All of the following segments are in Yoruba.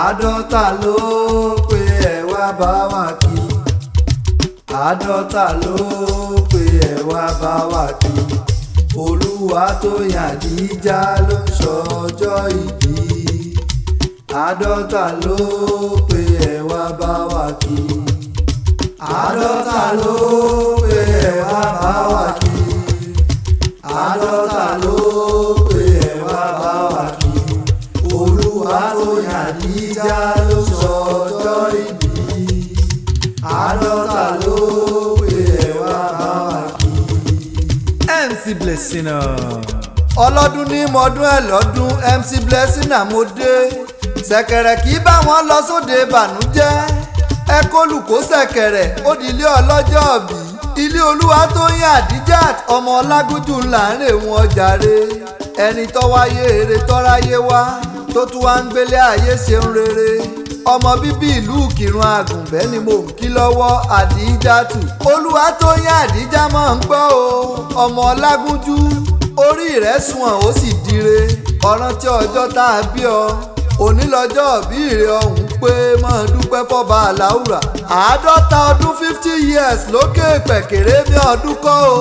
àádọ́ta ló pé ẹ wá bá wa kí. àádọ́ta ló pé ẹ wá bá wa kí. Olúwatóyìn Àdíjà ló ń ṣọjọ́ ìbí. àádọ́ta ló pé ẹ wá bá wa kí. àádọ́ta ló pé ẹ wá bá wa kí. àádọ́ta ló pé ẹ wá bá wa kí. Olúwatóyìn Àdíjà ló ń ṣọjọ́ ìbí. àádọ́ta ló pé ẹ wá bá wa kí. MC BLESSINER ọlọ́dún ní mọ́dún ẹ̀ lọ́dún MC BLESSINER mo dé. ṣẹ̀kẹ̀rẹ̀ kì í bá wọn lọ sóde ìbànújẹ́. ẹ kólùkó ṣẹ̀kẹ̀rẹ̀ ó di ilé ọlọ́jọ́ bí. ilé Olúwatóyìn Àdíjà ọmọ Ọlágúnjú ńlá ń rè wọn jàre. ẹni tó wáyé èrè tọ́ráyé wá tó tún wá ń gbélé ayé ṣeun rere. ọmọ bíbí ìlú Ìkìrun Àgùnbẹ́ ni mò ń kí lọ́wọ́ Àdíjàtù. Olúwatóyìn Àdíjà mọ̀ ń gbọ́ o ọmọ Ọlágúnjú. orí rẹ̀ sunwọ̀n ó sì dire. ọ̀ràn tí ọjọ́ tá a bí ọ òní lọ́jọ́ bí ìrè ọ̀hún pé máa dúpẹ́ fọ́ba àláùrà. 50 ọdún 50 years lókè pẹ̀kẹ̀rẹ́ mi ọdún kọ́ o.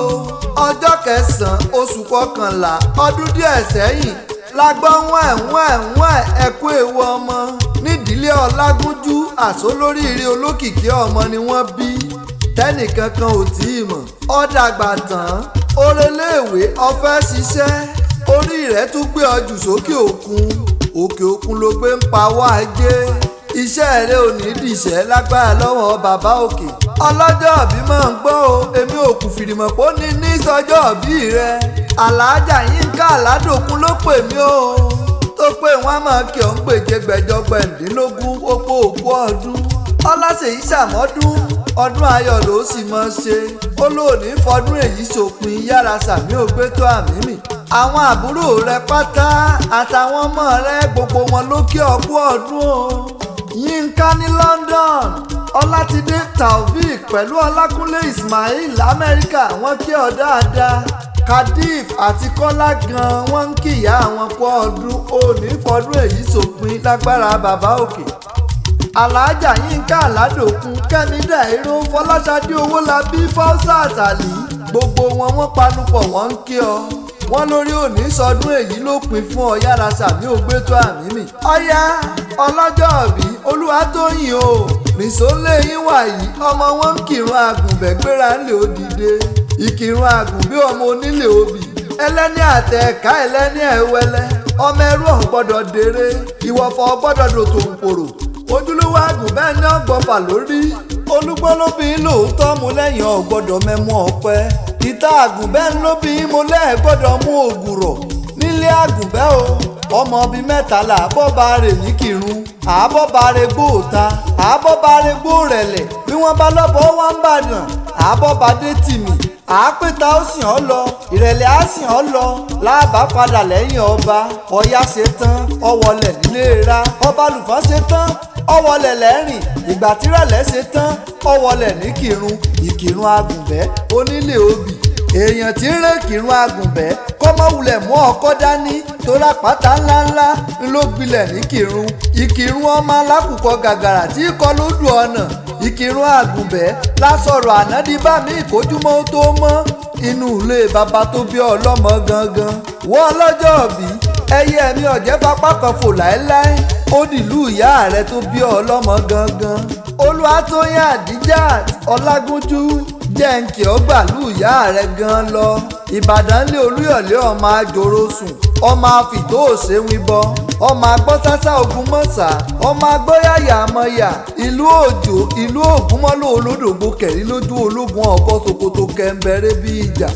ọjọ́ kẹsàn-án oṣù kọkànlá ọdún díẹ̀ sẹ́yìn la gbọ́ wẹ́ẹ̀wẹ́ẹ̀wẹ́ ẹ̀kú ewu ọmọ nídìílé Ọlágúnjú. àsólóríire olókìkí ọmọ ni wọ́n bí tẹ́nìkankan ò tí ì mọ̀. ó dàgbà tán ó reléèwé ó fẹ́ ṣiṣẹ́. orí rẹ̀ tún gbé ọ jù sókè òkun. òkè òkun ló gbé ń pawọ́ ajé. iṣẹ́ rẹ̀ ò ní dìṣẹ́ lágbára lọ́wọ́ bàbá òkè. ọlọ́jọ́ òbí máa ń gbọ́ o èmi ò kù fìrìmọ̀ pó ní sọ́jọ́ òbí rẹ̀. Àlàájà Yínká Aládòkun ló pè mí o. tó pé wọ́n á máa kí ọ̀ ń gbèjé gbẹ̀jọ gbẹ̀ǹdínlógún opó òkú ọdún. ọlọ́sẹ̀yí ṣàmọ́dún ọdún ayọ̀ ló sì máa ṣe. ó lóòní fọdún èyí ṣòpin yára sàmí ògbétó àmì mi. àwọn àbúrò rẹ pátá àtàwọn ọmọ rẹ gbogbo wọn ló kí ọ kú ọdún o. Yínká ní London, Ọlátidé Taofik pẹ̀lú Ọlákúnlé Ismail Amẹ́ríkà wọ́n kí ọ dáadáa. Kadif àti Kọ́lá gan wọ́n ń kíyà àwọn kú ọdún òní fọdún èyí ṣòpin lágbára bàbá òkè. Àlàájà Yínká Aládòkun, Kẹ́mi Dàíró, Fọláṣadé Owólabí, Fáúsát Àlì gbogbo wọn wọ́n panupọ̀ wọ́n ń kí ọ. wọ́n lórí òní sọdún èyí ló pin fún ọ yára sàmí ògbétó àmì mi. ọ̀yá ọlọ́jọ́ bí Olúwatóyìn o nìṣó lé yín wàyí ọmọ wọn ń kírun Àgùnbẹ́ gbéra ńlẹ̀ òdìdé. Ìkìrun Àgùnbẹ́ ọmọ onílé obì ẹlẹ́ni àtẹ ẹ̀ka ẹlẹ́ni ẹ̀wẹ́lẹ́. ọmọ ẹrú ọ̀ gbọ́dọ̀ dèrè ìwọ̀fọ̀ gbọ́dọ̀ dòtò òǹkòrò. ojúlówó Àgùnbẹ́ ní ọgbọ̀fà lórí. olúgbọ́lóbìn lóòótọ́ mú lẹ́yìn ọ̀gbọ́dọ̀ mẹ́mú ọ̀pẹ. ìta Àgùnbẹ́ ńlóbi mo lẹ́ẹ̀gbọ́dọ̀ mú ògùrọ̀. nílé Àgùnbẹ́ o ọmọ bíi mẹ́tàlá àbọ̀bàrè ní Kìrun àbọ̀bàrè gbòòta àbọ̀bàrè gbòòrẹ̀lẹ̀ bí wọ́n bá lọ́bọ̀ wá ń bàdàn àbọ̀bàdé tìmì àápẹ́ta ó sìn ọ́ lọ ìrẹ̀lẹ̀ á sìn ọ́ lọ láàbá padà lẹ́yìn ọba. ọ̀yá ṣe tán ọwọ́lẹ̀ nílé ra ọba lùfọ́n ṣe tán ọwọ́lẹ̀ lẹ́rìn ìgbà tírẹ̀lẹ̀ ṣe tán ọwọ́lẹ̀ ní Kìrun. Ìkìrun Àgùnbẹ́ onílé obì èèyàn tí ń rẹ́ Ìkìrun Àgùnbẹ́ kọ́mọ́wulẹ̀ mú ọkọ́ dání torá pátá ńláńlá ló gbilẹ̀ ní Kìrun. Ìkìrun ọmọ alákùkọ gàgàrà tí kọ lódù ọ̀nà. Ìkìrun Àgùnbẹ́ lásọ̀rọ̀ ànádìbá mi ìkójúmọ́ tó mọ́ inú ilé bàbá tó bí ọlọ́mọ gangan. wọ́n lọ́jọ́ bí ẹyẹ mi ọ̀jẹ́ fapá kan fò láéláé ó dìlú ìyá rẹ tó bí ọlọ́mọ gangan. Olúwatóyìn Àdíjà Ọlágúnjú jẹ́ǹkì ọgbàlú ìyá rẹ̀ gan lọ. Ìbàdàn lé Olúyọ̀lé ọmọ àjòrò sùn ọmọ àfìtó òṣèwìbọ ọmọ agbọ́sásá Ògúnmọ̀sá ọmọ agbóyàyà àmọ́yà ìlú Òjò ìlú Ògúnmọ́lò olódògbò kẹ̀rí lójú ológun ọ̀bọ Sokoto kẹ̀ǹbẹ̀rẹ̀ bí ìjà.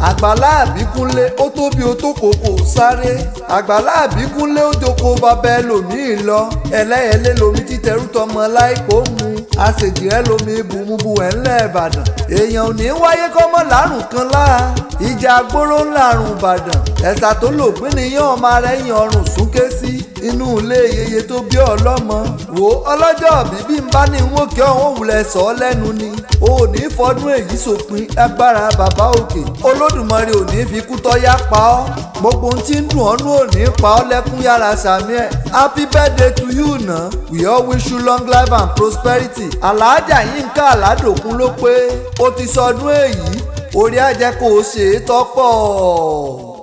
Àgbàlá Àbíkúnlé ó tóbi ó tó kòkò sáré. Àgbàlá Àbíkúnlé ó jókòó bàbá ẹlòmíì lọ. ẹlẹ́yẹlé lomi títẹrú tọmọ láìpò mu. àṣejìrẹ́ lomi ibùmùbù ẹ̀ ńlẹ̀ Ìbàdàn. èèyàn ò ní wáyé kọ́mọ́ lárùn kan lára. ìjà àgbóró ńlárùn Ìbàdàn. ẹ̀sà tó lògbìn nìyẹn ọmọ rẹ̀ yan ọrùn súnké sí. inú ilé yeye tó bí ọlọ́mọ. wò ọlọ́jọ́ bíbí ń bá ní wọ́n kí ọ̀hún òwúlẹ̀ sọ ọ́ lẹ́nu ni. o ò ní fọdún èyí sòpin lágbára bàbá òkè. Olódùmarè ò ní fi kú tọ́yá pa ọ́. gbogbo ohun tí ń dùn ọ́nú ò ní pa ọ́ lẹ́kún yára sàmí ẹ̀. happy birthday to you na. we all wish you long life and prosperity. Àlàájà Yínká Àládòkun ló pé ó ti sọdún èyí. orí á jẹ́ kó o ṣe é tọ́pọ̀.